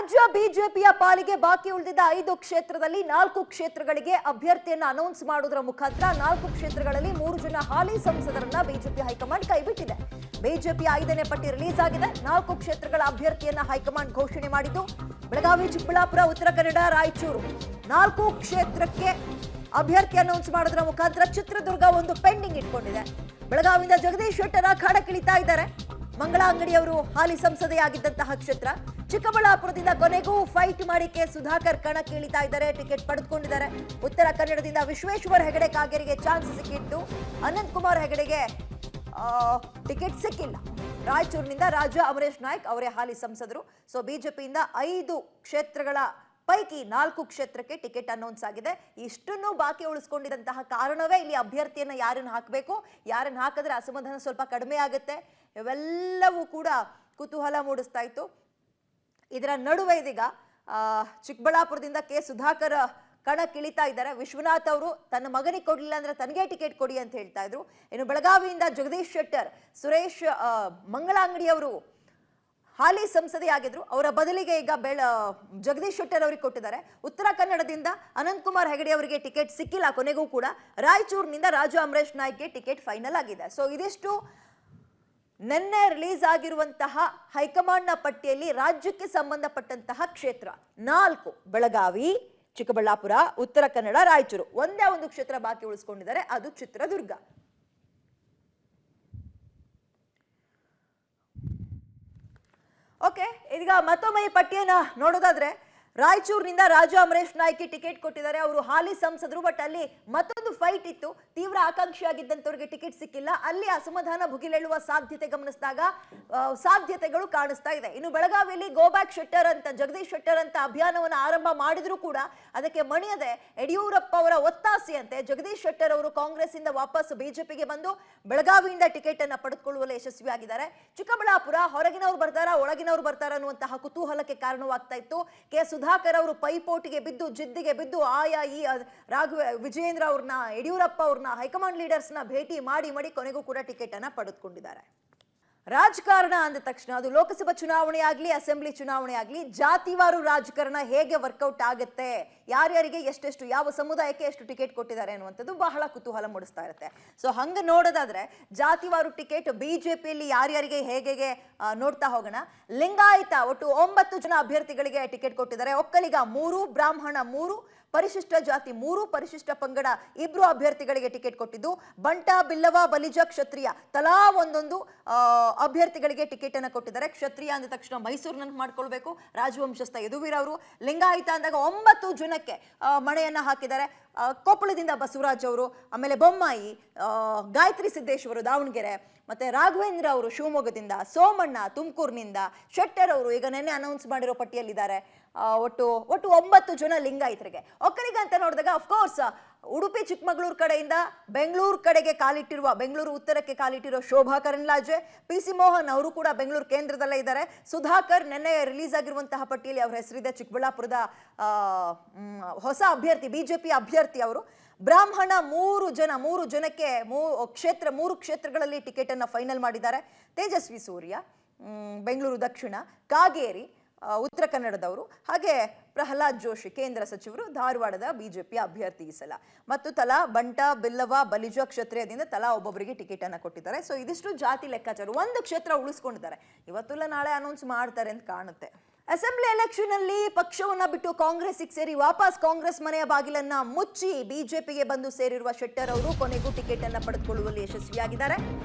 ರಾಜ್ಯ ಬಿಜೆಪಿಯ ಪಾಲಿಗೆ ಬಾಕಿ ಉಳಿದಿದ್ದ 5 ಕ್ಷೇತ್ರದಲ್ಲಿ 4 ಕ್ಷೇತ್ರಗಳಿಗೆ ಅಭ್ಯರ್ಥಿಯನ್ನು ಅನೌನ್ಸ್ ಮಾಡುವುದರ ಮುಖಾಂತರ 4 ಕ್ಷೇತ್ರಗಳಲ್ಲಿ 3 ಜನ ಹಾಲಿ ಸಂಸದರನ್ನ ಬಿಜೆಪಿ ಹೈಕಮಾಂಡ್ ಕೈಬಿಟ್ಟಿದೆ. ಬಿಜೆಪಿಯ 5ನೇ ಪಟ್ಟಿ ರಿಲೀಸ್ ಆಗಿದೆ. 4 ಕ್ಷೇತ್ರಗಳ ಅಭ್ಯರ್ಥಿಯನ್ನ ಹೈಕಮಾಂಡ್ ಘೋಷಣೆ ಮಾಡಿದ್ದು. ಬೆಳಗಾವಿ, ಚಿಕ್ಕಬಳ್ಳಾಪುರ, ಉತ್ತರ ಕನ್ನಡ, ರಾಯಚೂರು 4 ಕ್ಷೇತ್ರಕ್ಕೆ ಅಭ್ಯರ್ಥಿ ಅನೌನ್ಸ್ ಮಾಡೋದರ ಮುಖಾಂತರ ಚಿತ್ರದುರ್ಗ ಒಂದು ಪೆಂಡಿಂಗ್ ಇಟ್ಕೊಂಡಿದೆ. ಬೆಳಗಾವಿಯಿಂದ ಜಗದೀಶ್ ಶೆಟ್ಟರ್ ಕಣಕ್ಕಿಳಿತಾ ಇದ್ದಾರೆ. ಮಂಗಳ ಅಂಗಡಿಯವರು ಹಾಲಿ ಸಂಸದೆಯಾಗಿದ್ದಂತಹ ಕ್ಷೇತ್ರ. ಚಿಕ್ಕಬಳ್ಳಾಪುರದಿಂದ ಕೊನೆಗೂ ಫೈಟ್ ಮಾಡಿ ಕೆ ಸುಧಾಕರ್ ಕಣಕ್ಕಿಳಿತಾ ಇದ್ದಾರೆ, ಟಿಕೆಟ್ ಪಡೆದುಕೊಂಡಿದ್ದಾರೆ. ಉತ್ತರ ಕನ್ನಡದಿಂದ ವಿಶ್ವೇಶ್ವರ ಹೆಗಡೆ ಕಾಗೇರಿಗೆ ಚಾನ್ಸ್ ಸಿಕ್ಕಿತ್ತು. ಅನಂತ್ ಕುಮಾರ್ ಹೆಗಡೆಗೆ ಟಿಕೆಟ್ ಸಿಕ್ಕಿಲ್ಲ. ರಾಯಚೂರಿನಿಂದ ರಾಜ ಅಮರೇಶ್ ನಾಯ್ಕ್ ಅವರೇ ಹಾಲಿ ಸಂಸದರು. ಸೊ ಬಿಜೆಪಿಯಿಂದ 5 ಕ್ಷೇತ್ರಗಳ ಪೈಕಿ 4 ಕ್ಷೇತ್ರಕ್ಕೆ ಟಿಕೆಟ್ ಅನೌನ್ಸ್ ಆಗಿದೆ. ಇಷ್ಟನ್ನು ಬಾಕಿ ಉಳಿಸ್ಕೊಂಡಿದ್ದಂತಹ ಕಾರಣವೇ ಇಲ್ಲಿ ಅಭ್ಯರ್ಥಿಯನ್ನ ಯಾರನ್ನು ಹಾಕಬೇಕು, ಯಾರನ್ನು ಹಾಕಿದ್ರೆ ಅಸಮಾಧಾನ ಸ್ವಲ್ಪ ಕಡಿಮೆ ಆಗುತ್ತೆ, ಇವೆಲ್ಲವೂ ಕೂಡ ಕುತೂಹಲ ಮೂಡಿಸ್ತಾ ಇತ್ತು. ಇದರ ನಡುವೆ ಇದೀಗ ಚಿಕ್ಕಬಳ್ಳಾಪುರದಿಂದ ಕೆ ಸುಧಾಕರ್ ಕಣಕ್ಕಿಳಿತಾ ಇದ್ದಾರೆ. ವಿಶ್ವನಾಥ್ ಅವರು ತನ್ನ ಮಗನಿಗೆ ಕೊಡ್ಲಿಲ್ಲ ಅಂದ್ರೆ ತನಗೆ ಟಿಕೆಟ್ ಕೊಡಿ ಅಂತ ಹೇಳ್ತಾ ಇದ್ರು. ಇನ್ನು ಬೆಳಗಾವಿಯಿಂದ ಜಗದೀಶ್ ಶೆಟ್ಟರ್, ಸುರೇಶ್ ಮಂಗಳ ಅಂಗಡಿಯವರು ಹಾಲಿ ಸಂಸದೆಯಾಗಿದ್ರು. ಅವರ ಬದಲಿಗೆ ಈಗ ಜಗದೀಶ್ ಶೆಟ್ಟರ್ ಅವರಿಗೆ ಕೊಟ್ಟಿದ್ದಾರೆ. ಉತ್ತರ ಕನ್ನಡದಿಂದ ಅನಂತ್ ಕುಮಾರ್ ಹೆಗಡೆ ಅವರಿಗೆ ಟಿಕೆಟ್ ಸಿಕ್ಕಿಲ್ಲ ಕೊನೆಗೂ ಕೂಡ. ರಾಯಚೂರಿನಿಂದ ರಾಜು ಅಮರೇಶ್ ನಾಯ್ಕ್ಗೆ ಟಿಕೆಟ್ ಫೈನಲ್ ಆಗಿದೆ. ಸೊ ಇದಿಷ್ಟು ನಿನ್ನೆ ರಿಲೀಸ್ ಆಗಿರುವಂತಹ ಹೈಕಮಾಂಡ್ನ ಪಟ್ಟಿಯಲ್ಲಿ ರಾಜ್ಯಕ್ಕೆ ಸಂಬಂಧಪಟ್ಟಂತಹ ಕ್ಷೇತ್ರ 4: ಬೆಳಗಾವಿ, ಚಿಕ್ಕಬಳ್ಳಾಪುರ, ಉತ್ತರ ಕನ್ನಡ, ರಾಯಚೂರು. ಒಂದೇ ಒಂದು ಕ್ಷೇತ್ರ ಬಾಕಿ ಉಳಿಸ್ಕೊಂಡಿದ್ದಾರೆ, ಅದು ಚಿತ್ರದುರ್ಗ. ಓಕೆ, ಈಗ ಮತ್ತೊಮ್ಮೆ ಈ ಪಟ್ಟಿಯನ್ನ ನೋಡೋದಾದ್ರೆ ರಾಯಚೂರಿನಿಂದ ರಾಜು ಅಮರೇಶ್ ನಾಯ್ಕಿ ಟಿಕೆಟ್ ಕೊಟ್ಟಿದ್ದಾರೆ. ಅವರು ಹಾಲಿ ಸಂಸದರು. ಬಟ್ ಅಲ್ಲಿ ಮತ್ತೊಂದು ಫೈಟ್ ಇತ್ತು. ತೀವ್ರ ಆಕಾಂಕ್ಷಿಯಾಗಿದ್ದಂಥವ್ರಿಗೆ ಟಿಕೆಟ್ ಸಿಕ್ಕಿಲ್ಲ. ಅಲ್ಲಿ ಅಸಮಾಧಾನ ಭುಗಿಲೆಳುವ ಸಾಧ್ಯತೆ ಗಮನಿಸಿದಾಗ ಸಾಧ್ಯತೆಗಳು ಕಾಣಿಸ್ತಾ ಇದೆ. ಇನ್ನು ಬೆಳಗಾವಿಯಲ್ಲಿ ಗೋ ಬ್ಯಾಕ್ ಶೆಟ್ಟರ್ ಅಂತ, ಜಗದೀಶ್ ಶೆಟ್ಟರ್ ಅಂತ ಅಭಿಯಾನವನ್ನು ಆರಂಭ ಮಾಡಿದ್ರು ಕೂಡ ಅದಕ್ಕೆ ಮಣಿಯದೆ ಯಡಿಯೂರಪ್ಪ ಅವರ ಒತ್ತಾಸೆಯಂತೆ ಜಗದೀಶ್ ಶೆಟ್ಟರ್ ಅವರು ಕಾಂಗ್ರೆಸ್ ಇಂದ ವಾಪಸ್ ಬಿಜೆಪಿಗೆ ಬಂದು ಬೆಳಗಾವಿಯಿಂದ ಟಿಕೆಟ್ ಅನ್ನ ಪಡೆದುಕೊಳ್ಳುವಲ್ಲಿ ಯಶಸ್ವಿಯಾಗಿದ್ದಾರೆ. ಚಿಕ್ಕಬಳ್ಳಾಪುರ ಹೊರಗಿನವರು ಬರ್ತಾರಾ, ಒಳಗಿನವರು ಬರ್ತಾರಾ ಅನ್ನುವಂತಹ ಕುತೂಹಲಕ್ಕೆ ಕಾರಣವಾಗ್ತಾ ಇತ್ತು. ಕೆ ಸುಧಾಕರ್ ಅವರು ಪೈಪೋಟಿಗೆ ಬಿದ್ದು, ಜಿದ್ದಿಗೆ ಬಿದ್ದು ಈ ವಿಜಯೇಂದ್ರ ಅವ್ರನ್ನ, ಯಡಿಯೂರಪ್ಪ ಅವ್ರನ್ನ, ಹೈಕಮಾಂಡ್ ಲೀಡರ್ಸ್ನ ಭೇಟಿ ಮಾಡಿ ಕೊನೆಗೂ ಕೂಡ ಟಿಕೆಟ್ ಅನ್ನ ಪಡೆದುಕೊಂಡಿದ್ದಾರೆ. ರಾಜಕಾರಣ ಅಂದ ತಕ್ಷಣ ಅದು ಲೋಕಸಭಾ ಚುನಾವಣೆ ಆಗ್ಲಿ, ಅಸೆಂಬ್ಲಿ ಚುನಾವಣೆ ಆಗ್ಲಿ, ಜಾತಿವಾರು ರಾಜಕಾರಣ ಹೇಗೆ ವರ್ಕೌಟ್ ಆಗುತ್ತೆ, ಯಾರ್ಯಾರಿಗೆ ಎಷ್ಟೆಷ್ಟು, ಯಾವ ಸಮುದಾಯಕ್ಕೆ ಎಷ್ಟು ಟಿಕೆಟ್ ಕೊಟ್ಟಿದ್ದಾರೆ ಅನ್ನುವಂಥದ್ದು ಬಹಳ ಕುತೂಹಲ ಮೂಡಿಸ್ತಾ ಇರುತ್ತೆ. ಸೊ ಹಂಗ ನೋಡೋದಾದ್ರೆ ಜಾತಿವಾರು ಟಿಕೆಟ್ ಬಿಜೆಪಿಯಲ್ಲಿ ಯಾರ್ಯಾರಿಗೆ ಹೇಗೆ ನೋಡ್ತಾ ಹೋಗೋಣ. ಲಿಂಗಾಯತ ಒಟ್ಟು 9 ಜನ ಅಭ್ಯರ್ಥಿಗಳಿಗೆ ಟಿಕೆಟ್ ಕೊಟ್ಟಿದ್ದಾರೆ. ಒಕ್ಕಲಿಗ 3, ಬ್ರಾಹ್ಮಣ 3, ಪರಿಶಿಷ್ಟ ಜಾತಿ 3, ಪರಿಶಿಷ್ಟ ಪಂಗಡ 2 ಅಭ್ಯರ್ಥಿಗಳಿಗೆ ಟಿಕೆಟ್ ಕೊಟ್ಟಿದ್ದು. ಬಂಟ, ಬಿಲ್ಲವ, ಬಲಿಜ, ಕ್ಷತ್ರಿಯ ತಲಾ ಒಂದೊಂದು ಅಭ್ಯರ್ಥಿಗಳಿಗೆ ಟಿಕೆಟ್ ಅನ್ನು ಕೊಟ್ಟಿದ್ದಾರೆ. ಕ್ಷತ್ರಿಯ ಅಂದ ತಕ್ಷಣ ಮೈಸೂರಿನ ಮಾಡ್ಕೊಳ್ಬೇಕು, ರಾಜವಂಶಸ್ಥ ಯದುವೀರ್ ಅವರು. ಲಿಂಗಾಯತ ಅಂದಾಗ 9 ಜನಕ್ಕೆ ಮಣೆಯನ್ನ ಹಾಕಿದ್ದಾರೆ. ಕೊಪ್ಪಳದಿಂದ ಬಸವರಾಜ್ ಅವರು, ಆಮೇಲೆ ಬೊಮ್ಮಾಯಿ, ಗಾಯತ್ರಿ ಸಿದ್ದೇಶ್ವರು ದಾವಣಗೆರೆ, ಮತ್ತೆ ರಾಘವೇಂದ್ರ ಅವರು ಶಿವಮೊಗ್ಗದಿಂದ, ಸೋಮಣ್ಣ ತುಮಕೂರಿನಿಂದ, ಶೆಟ್ಟರ್ ಅವರು ಈಗ ನೆನ್ನೆ ಅನೌನ್ಸ್ ಮಾಡಿರೋ ಪಟ್ಟಿಯಲ್ಲಿದ್ದಾರೆ. ಒಟ್ಟು 9 ಜನ ಲಿಂಗಾಯತರಿಗೆ. ಒಕ್ಕಲಿಗ ಅಂತ ನೋಡಿದಾಗ ಅಫ್ಕೋರ್ಸ್ ಉಡುಪಿ ಚಿಕ್ಕಮಗಳೂರು ಕಡೆಯಿಂದ ಬೆಂಗಳೂರು ಕಡೆಗೆ ಕಾಲಿಟ್ಟಿರುವ, ಬೆಂಗಳೂರು ಉತ್ತರಕ್ಕೆ ಕಾಲಿಟ್ಟಿರೋ ಶೋಭಾ ಕರಂದ್ಲಾಜೆ, PC ಮೋಹನ್ ಅವರು ಕೂಡ ಬೆಂಗಳೂರು ಕೇಂದ್ರದಲ್ಲೇ ಇದ್ದಾರೆ. ಸುಧಾಕರ್ ನೆನ್ನೆ ರಿಲೀಸ್ ಆಗಿರುವಂತಹ ಪಟ್ಟಿಯಲ್ಲಿ ಅವರ ಹೆಸರಿದೆ. ಚಿಕ್ಕಬಳ್ಳಾಪುರದ ಹೊಸ ಅಭ್ಯರ್ಥಿ, ಬಿಜೆಪಿ ಅಭ್ಯರ್ಥಿ ಅವರು. ಬ್ರಾಹ್ಮಣ 3 ಜನಕ್ಕೆ 3 ಕ್ಷೇತ್ರಗಳಲ್ಲಿ ಟಿಕೆಟ್ ಅನ್ನ ಫೈನಲ್ ಮಾಡಿದ್ದಾರೆ. ತೇಜಸ್ವಿ ಸೂರ್ಯ ಬೆಂಗಳೂರು ದಕ್ಷಿಣ, ಕಾಗೇರಿ ಉತ್ತರ ಕನ್ನಡದವರು, ಹಾಗೆ ಪ್ರಹ್ಲಾದ್ ಜೋಶಿ ಕೇಂದ್ರ ಸಚಿವರು ಧಾರವಾಡದ ಬಿಜೆಪಿ ಅಭ್ಯರ್ಥಿ ಈ ಸಲ. ಮತ್ತು ತಲಾ ಬಂಟ, ಬಿಲ್ಲವ, ಬಲಿಜ, ಕ್ಷತ್ರಿಯದಿಂದ ತಲಾ ಒಬ್ಬೊಬ್ಬರಿಗೆ ಟಿಕೆಟ್ ಅನ್ನ ಕೊಟ್ಟಿದ್ದಾರೆ. ಸೊ ಇದಿಷ್ಟು ಜಾತಿ ಲೆಕ್ಕಾಚಾರ. 1 ಕ್ಷೇತ್ರ ಉಳಿಸ್ಕೊಂಡಿದ್ದಾರೆ. ಇವತ್ತಲ್ಲ ನಾಳೆ ಅನೌನ್ಸ್ ಮಾಡ್ತಾರೆ ಅಂತ ಕಾಣುತ್ತೆ. ಅಸೆಂಬ್ಲಿ ಎಲೆಕ್ಷನ್ ಅಲ್ಲಿ ಪಕ್ಷವನ್ನ ಬಿಟ್ಟು ಕಾಂಗ್ರೆಸ್ಗೆ ಸೇರಿ ವಾಪಸ್ ಕಾಂಗ್ರೆಸ್ ಮನೆಯ ಬಾಗಿಲನ್ನ ಮುಚ್ಚಿ ಬಿಜೆಪಿಗೆ ಬಂದು ಸೇರಿರುವ ಶೆಟ್ಟರ್ ಅವರು ಕೊನೆಗೂ ಟಿಕೆಟ್ ಅನ್ನ ಪಡೆದುಕೊಳ್ಳುವಲ್ಲಿ ಯಶಸ್ವಿಯಾಗಿದ್ದಾರೆ.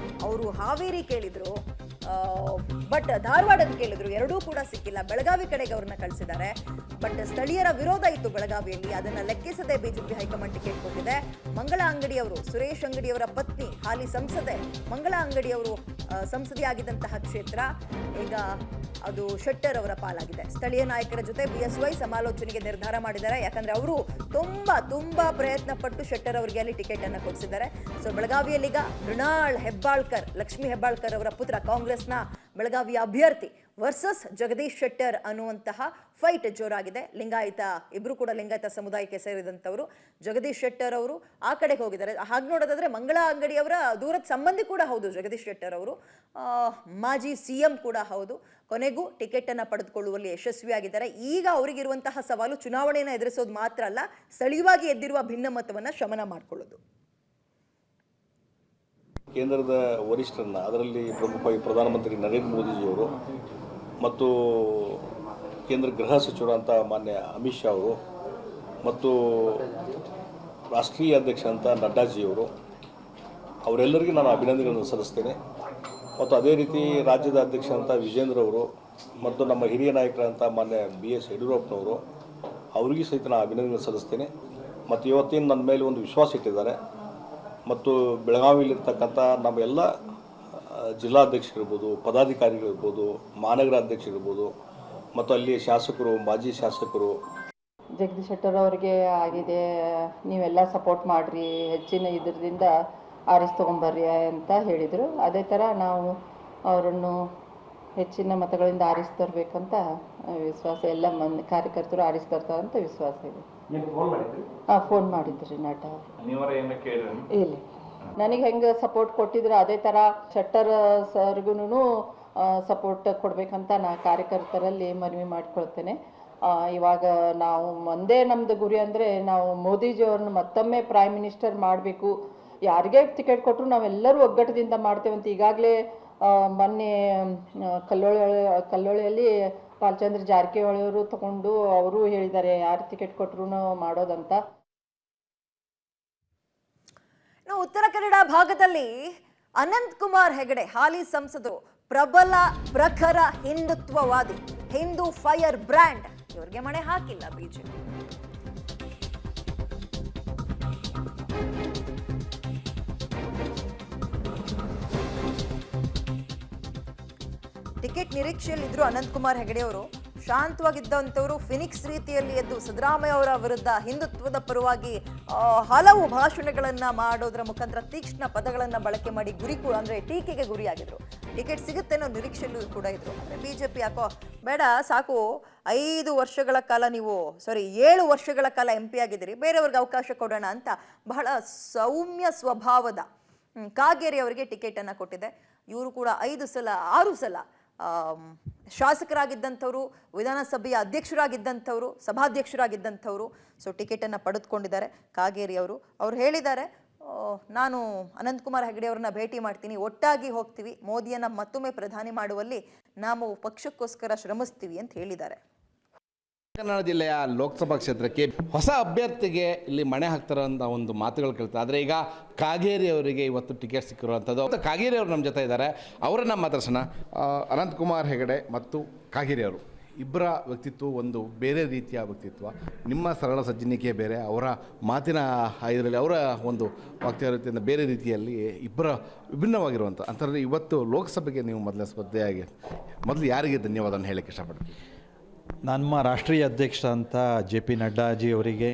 ಅವರು ಹಾವೇರಿ ಕೇಳಿದ್ರು, ಬಟ್ ಧಾರವಾಡದ ಕೇಳಿದ್ರು, ಎರಡೂ ಕೂಡ ಸಿಕ್ಕಿಲ್ಲ. ಬೆಳಗಾವಿ ಕಡೆಗೆ ಅವ್ರನ್ನ ಕಳಿಸಿದ್ದಾರೆ. ಬಟ್ ಸ್ಥಳೀಯರ ವಿರೋಧ ಇತ್ತು ಬೆಳಗಾವಿಯಲ್ಲಿ, ಅದನ್ನ ಲೆಕ್ಕಿಸದೆ ಬಿಜೆಪಿ ಹೈಕಮಾಂಡ್ ಟಿಕೆಟ್ ಕೊಟ್ಟಿದೆ. ಮಂಗಳ ಅಂಗಡಿಯವರು, ಸುರೇಶ್ ಅಂಗಡಿಯವರ ಪತ್ನಿ ಹಾಲಿ ಸಂಸದೆ ಮಂಗಳ ಅಂಗಡಿಯವರು ಸಂಸದೆಯಾಗಿದ್ದಂತಹ ಕ್ಷೇತ್ರ ಈಗ ಅದು ಶೆಟ್ಟರ್ ಅವರ ಪಾಲಾಗಿದೆ. ಸ್ಥಳೀಯ ನಾಯಕರ ಜೊತೆ BSY ಸಮಾಲೋಚನೆಗೆ ನಿರ್ಧಾರ ಮಾಡಿದ್ದಾರೆ. ಯಾಕಂದ್ರೆ ಅವರು ತುಂಬಾ ಪ್ರಯತ್ನ ಪಟ್ಟು ಶೆಟ್ಟರ್ ಅವರಿಗೆ ಅಲ್ಲಿ ಟಿಕೆಟ್ ಅನ್ನ ಕೊಡಿಸಿದ್ದಾರೆ. ಸೊ ಬೆಳಗಾವಿಯಲ್ಲೀಗ ಮೃಣಾಲ್ ಹೆಬ್ಬಾಳ್ಕರ್, ಲಕ್ಷ್ಮಿ ಹೆಬ್ಬಾಳ್ಕರ್ ಅವರ ಪುತ್ರ, ಕಾಂಗ್ರೆಸ್ನ ಬೆಳಗಾವಿಯ ಅಭ್ಯರ್ಥಿ ವರ್ಸಸ್ ಜಗದೀಶ್ ಶೆಟ್ಟರ್ ಅನ್ನುವಂತಹ ಫೈಟ್ ಜೋರಾಗಿದೆ. ಲಿಂಗಾಯತ, ಇಬ್ರು ಕೂಡ ಲಿಂಗಾಯತ ಸಮುದಾಯಕ್ಕೆ ಸೇರಿದಂತವರು. ಜಗದೀಶ್ ಶೆಟ್ಟರ್ ಅವರು ಆ ಕಡೆಗೆ ಹೋಗಿದ್ದಾರೆ. ಹಾಗೆ ನೋಡೋದಾದ್ರೆ ಮಂಗಳ ಅಂಗಡಿಯವರ ದೂರದ ಸಂಬಂಧಿ ಕೂಡ ಹೌದು ಜಗದೀಶ್ ಶೆಟ್ಟರ್ ಅವರು, ಮಾಜಿ CM ಕೂಡ ಹೌದು. ಕೊನೆಗೂ ಟಿಕೆಟ್ ಅನ್ನ ಪಡೆದುಕೊಳ್ಳುವಲ್ಲಿ ಯಶಸ್ವಿಯಾಗಿದ್ದಾರೆ. ಈಗ ಅವರಿಗಿರುವಂತಹ ಸವಾಲು ಚುನಾವಣೆಯನ್ನು ಎದುರಿಸೋದು ಮಾತ್ರ ಅಲ್ಲ, ಸ್ಥಳೀಯವಾಗಿ ಎದ್ದಿರುವ ಭಿನ್ನಮತವನ್ನ ಶಮನ ಮಾಡಿಕೊಳ್ಳೋದು. ಕೇಂದ್ರದ ವರಿಷ್ಠರನ್ನ, ಅದರಲ್ಲಿ ಪ್ರಮುಖವಾಗಿ ಪ್ರಧಾನಮಂತ್ರಿ ನರೇಂದ್ರ ಮೋದಿಜಿಯವರು ಮತ್ತು ಕೇಂದ್ರ ಗೃಹ ಸಚಿವರಂತ ಮಾನ್ಯ ಅಮಿತ್ ಶಾ ಅವರು ಮತ್ತು ರಾಷ್ಟ್ರೀಯ ಅಧ್ಯಕ್ಷ ಅಂತ ನಡ್ಡಾಜಿಯವರು, ಅವರೆಲ್ಲರಿಗೂ ನಾನು ಅಭಿನಂದನೆಗಳನ್ನು ಸಲ್ಲಿಸ್ತೇನೆ. ಮತ್ತು ಅದೇ ರೀತಿ ರಾಜ್ಯದ ಅಧ್ಯಕ್ಷ ಅಂತ ವಿಜೇಂದ್ರ ಅವರು ಮತ್ತು ನಮ್ಮ ಹಿರಿಯ ನಾಯಕರಂತ ಮಾನ್ಯ BS ಯಡಿಯೂರಪ್ಪನವರು, ಅವರಿಗೂ ಸಹಿತ ನಾನು ಅಭಿನಂದನೆ ಸಲ್ಲಿಸ್ತೇನೆ. ಮತ್ತು ಇವತ್ತೇನು ನನ್ನ ಮೇಲೆ ಒಂದು ವಿಶ್ವಾಸ ಇಟ್ಟಿದ್ದಾರೆ ಮತ್ತು ಬೆಳಗಾವಿಯಲ್ಲಿರ್ತಕ್ಕಂಥ ನಮ್ಮ ಎಲ್ಲ ಜಿಲ್ಲಾಧ್ಯಕ್ಷರಿರ್ಬೋದು, ಪದಾಧಿಕಾರಿಗಳಿರ್ಬೋದು, ಮಹಾನಗರ ಅಧ್ಯಕ್ಷರಿರ್ಬೋದು ಮತ್ತು ಅಲ್ಲಿ ಶಾಸಕರು, ಮಾಜಿ ಶಾಸಕರು, ಜಗದೀಶ್ ಶೆಟ್ಟರ್ ಅವರಿಗೆ ಆಗಿದೆ, ನೀವೆಲ್ಲ ಸಪೋರ್ಟ್ ಮಾಡಿರಿ, ಹೆಚ್ಚಿನ ಇದರಿಂದ ಆರಿಸಿ ತೊಗೊಂಬರ್ರಿ ಅಂತ ಹೇಳಿದರು. ಅದೇ ಥರ ನಾವು ಅವರನ್ನು ಹೆಚ್ಚಿನ ಮತಗಳಿಂದ ಆರಿಸಿ ತರಬೇಕಂತ ವಿಶ್ವಾಸ, ಎಲ್ಲ ಕಾರ್ಯಕರ್ತರು ಆರಿಸಿ ತರ್ತಾರೆ ಅಂತ ವಿಶ್ವಾಸ ಇದೆ. ಫೋನ್ ಮಾಡಿದ್ರಿ ನಟ ಇಲ್ಲ, ನನಗೆ ಹೆಂಗೆ ಸಪೋರ್ಟ್ ಕೊಟ್ಟಿದ್ರು ಅದೇ ಥರ ಶೆಟ್ಟರ್ ಸರ್ಗೂ ಸಪೋರ್ಟ್ ಕೊಡಬೇಕಂತ ನಾ ಕಾರ್ಯಕರ್ತರಲ್ಲಿ ಮನವಿ ಮಾಡ್ಕೊಳ್ತೇನೆ. ಇವಾಗ ನಾವು ಒಂದೇ ನಮ್ಮದು ಗುರಿ ಅಂದರೆ ನಾವು ಮೋದಿಜಿಯವ್ರನ್ನ ಮತ್ತೊಮ್ಮೆ ಪ್ರೈಮ್ ಮಿನಿಸ್ಟರ್ ಮಾಡಬೇಕು. ಯಾರಿಗೇ ಟಿಕೆಟ್ ಕೊಟ್ಟರು ನಾವೆಲ್ಲರೂ ಒಗ್ಗಟ್ಟದಿಂದ ಮಾಡ್ತೇವೆ ಅಂತ ಈಗಾಗಲೇ ಮೊನ್ನೆ ಕಲ್ಲೋಳಿಯಲ್ಲಿ ಬಾಲಚಂದ್ರ ಜಾರಕಿಹೊಳಿ ಅವರು ತಗೊಂಡು ಅವರು ಹೇಳಿದ್ದಾರೆ ಯಾರು ಟಿಕೆಟ್ ಕೊಟ್ಟರು ಮಾಡೋದಂತ. ಉತ್ತರ ಕನ್ನಡ ಭಾಗದಲ್ಲಿ ಅನಂತ್ ಕುಮಾರ್ ಹೆಗಡೆ ಹಾಲಿ ಸಂಸದರು, ಪ್ರಬಲ ಪ್ರಖರ ಹಿಂದುತ್ವವಾದಿ, ಹಿಂದೂ ಫೈರ್ ಬ್ರ್ಯಾಂಡ್, ಇವರಿಗೆ ಮಣೆ ಹಾಕಿಲ್ಲ ಬಿಜೆಪಿ. ಟಿಕೆಟ್ ನಿರೀಕ್ಷೆಯಲ್ಲಿದ್ರು ಅನಂತ್ ಕುಮಾರ್ ಹೆಗಡೆ ಅವರು. ಶಾಂತವಾಗಿದ್ದಂಥವರು ಫಿನಿಕ್ಸ್ ರೀತಿಯಲ್ಲಿ ಎದ್ದು ಸಿದ್ದರಾಮಯ್ಯ ಅವರ ವಿರುದ್ಧ ಹಿಂದುತ್ವದ ಪರವಾಗಿ ಹಲವು ಭಾಷಣಗಳನ್ನ ಮಾಡೋದ್ರ ಮುಖಾಂತರ ತೀಕ್ಷ್ಣ ಪದಗಳನ್ನ ಬಳಕೆ ಮಾಡಿ ಅಂದ್ರೆ ಟೀಕೆಗೆ ಗುರಿಯಾಗಿದ್ರು. ಟಿಕೆಟ್ ಸಿಗುತ್ತೆ ಅನ್ನೋ ನಿರೀಕ್ಷೆಯಲ್ಲೂ ಕೂಡ ಇದ್ರು. ಅಂದ್ರೆ ಬಿಜೆಪಿ ಯಾಕೋ ಬೇಡ ಸಾಕು, 7 ವರ್ಷಗಳ ಕಾಲ MP ಆಗಿದ್ದೀರಿ, ಬೇರೆಯವ್ರಿಗೆ ಅವಕಾಶ ಕೊಡೋಣ ಅಂತ ಬಹಳ ಸೌಮ್ಯ ಸ್ವಭಾವದ ಕಾಗೇರಿ ಅವರಿಗೆ ಟಿಕೆಟ್ ಅನ್ನ ಕೊಟ್ಟಿದೆ. ಇವರು ಕೂಡ 6 ಸಲ ಶಾಸಕರಾಗಿದ್ದಂಥವ್ರು, ವಿಧಾನಸಭೆಯ ಅಧ್ಯಕ್ಷರಾಗಿದ್ದಂಥವ್ರು, ಸಭಾಧ್ಯಕ್ಷರಾಗಿದ್ದಂಥವ್ರು. ಸೊ ಟಿಕೆಟ್ ಅನ್ನ ಪಡೆದುಕೊಂಡಿದ್ದಾರೆ ಕಾಗೇರಿ ಅವರು. ಅವ್ರು ಹೇಳಿದ್ದಾರೆ, ನಾನು ಅನಂತ್ ಕುಮಾರ್ ಹೆಗಡೆ ಅವ್ರನ್ನ ಭೇಟಿ ಮಾಡ್ತೀನಿ, ಒಟ್ಟಾಗಿ ಹೋಗ್ತೀವಿ, ಮೋದಿಯನ್ನ ಮತ್ತೊಮ್ಮೆ ಪ್ರಧಾನಿ ಮಾಡುವಲ್ಲಿ ನಾವು ಪಕ್ಷಕ್ಕೋಸ್ಕರ ಶ್ರಮಿಸ್ತೀವಿ ಅಂತ ಹೇಳಿದ್ದಾರೆ. ಕನ್ನಡ ಜಿಲ್ಲೆಯ ಲೋಕಸಭಾ ಕ್ಷೇತ್ರಕ್ಕೆ ಹೊಸ ಅಭ್ಯರ್ಥಿಗೆ ಇಲ್ಲಿ ಮಣೆ ಹಾಕ್ತಾರಂಥ ಒಂದು ಮಾತುಗಳು ಕೇಳ್ತಾರೆ. ಆದರೆ ಈಗ ಕಾಗೇರಿ ಅವರಿಗೆ ಇವತ್ತು ಟಿಕೆಟ್ ಸಿಕ್ಕಿರುವಂಥದ್ದು. ಕಾಗೇರಿ ಅವರು ನಮ್ಮ ಜೊತೆ ಇದ್ದಾರೆ, ಅವರನ್ನು ಮಾತಾಡ್ಸೋಣ. ಅನಂತ್ ಕುಮಾರ್ ಹೆಗಡೆ ಮತ್ತು ಕಾಗೇರಿ ಅವರು ಇಬ್ಬರ ವ್ಯಕ್ತಿತ್ವ ಒಂದು ಬೇರೆ ರೀತಿಯ ವ್ಯಕ್ತಿತ್ವ. ನಿಮ್ಮ ಸರಳ ಸಜ್ಜನಿಕೆ ಬೇರೆ, ಅವರ ಮಾತಿನ ಇದರಲ್ಲಿ ಅವರ ಒಂದು ವಾಕ್ಯ ರೀತಿಯಿಂದ ಬೇರೆ ರೀತಿಯಲ್ಲಿ ಇಬ್ಬರ ವಿಭಿನ್ನವಾಗಿರುವಂಥ ಅಂಥದ್ರಲ್ಲಿ ಇವತ್ತು ಲೋಕಸಭೆಗೆ ನೀವು ಮೊದಲ ಸ್ಪರ್ಧೆಯಾಗಿ ಮೊದಲು ಯಾರಿಗೆ ಧನ್ಯವಾದವನ್ನು ಹೇಳಕ್ಕೆ ಇಷ್ಟಪಡ್ತೀನಿ? ನಮ್ಮ ರಾಷ್ಟ್ರೀಯ ಅಧ್ಯಕ್ಷ ಅಂತ JP ನಡ್ಡಾಜಿಯವರಿಗೆ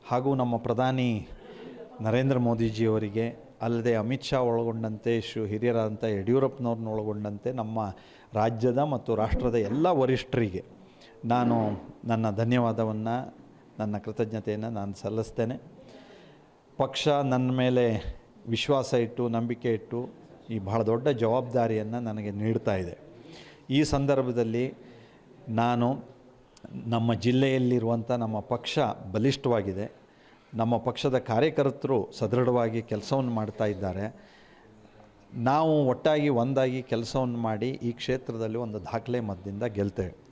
ಹಾಗೂ ನಮ್ಮ ಪ್ರಧಾನಿ ನರೇಂದ್ರ ಮೋದಿಜಿಯವರಿಗೆ, ಅಲ್ಲದೆ ಅಮಿತ್ ಶಾ ಒಳಗೊಂಡಂತೆ ಹಿರಿಯರಾದಂಥ ಯಡಿಯೂರಪ್ಪನವ್ರನ್ನ ಒಳಗೊಂಡಂತೆ ನಮ್ಮ ರಾಜ್ಯದ ಮತ್ತು ರಾಷ್ಟ್ರದ ಎಲ್ಲ ವರಿಷ್ಠರಿಗೆ ನಾನು ನನ್ನ ಧನ್ಯವಾದವನ್ನು, ನನ್ನ ಕೃತಜ್ಞತೆಯನ್ನು ನಾನು ಸಲ್ಲಿಸ್ತೇನೆ. ಪಕ್ಷ ನನ್ನ ಮೇಲೆ ವಿಶ್ವಾಸ ಇಟ್ಟು, ನಂಬಿಕೆ ಇಟ್ಟು ಈ ಬಹಳ ದೊಡ್ಡ ಜವಾಬ್ದಾರಿಯನ್ನು ನನಗೆ ನೀಡ್ತಾ ಇದೆ. ಈ ಸಂದರ್ಭದಲ್ಲಿ ನಾನು ನಮ್ಮ ಜಿಲ್ಲೆಯಲ್ಲಿರುವಂಥ ನಮ್ಮ ಪಕ್ಷ ಬಲಿಷ್ಠವಾಗಿದೆ, ನಮ್ಮ ಪಕ್ಷದ ಕಾರ್ಯಕರ್ತರು ಸದೃಢವಾಗಿ ಕೆಲಸವನ್ನು ಮಾಡ್ತಾ ಇದ್ದಾರೆ. ನಾವು ಒಟ್ಟಾಗಿ ಒಂದಾಗಿ ಕೆಲಸವನ್ನು ಮಾಡಿ ಈ ಕ್ಷೇತ್ರದಲ್ಲಿ ಒಂದು ದಾಖಲೆ ಮತದಿಂದ ಗೆಲ್ತೇವೆ.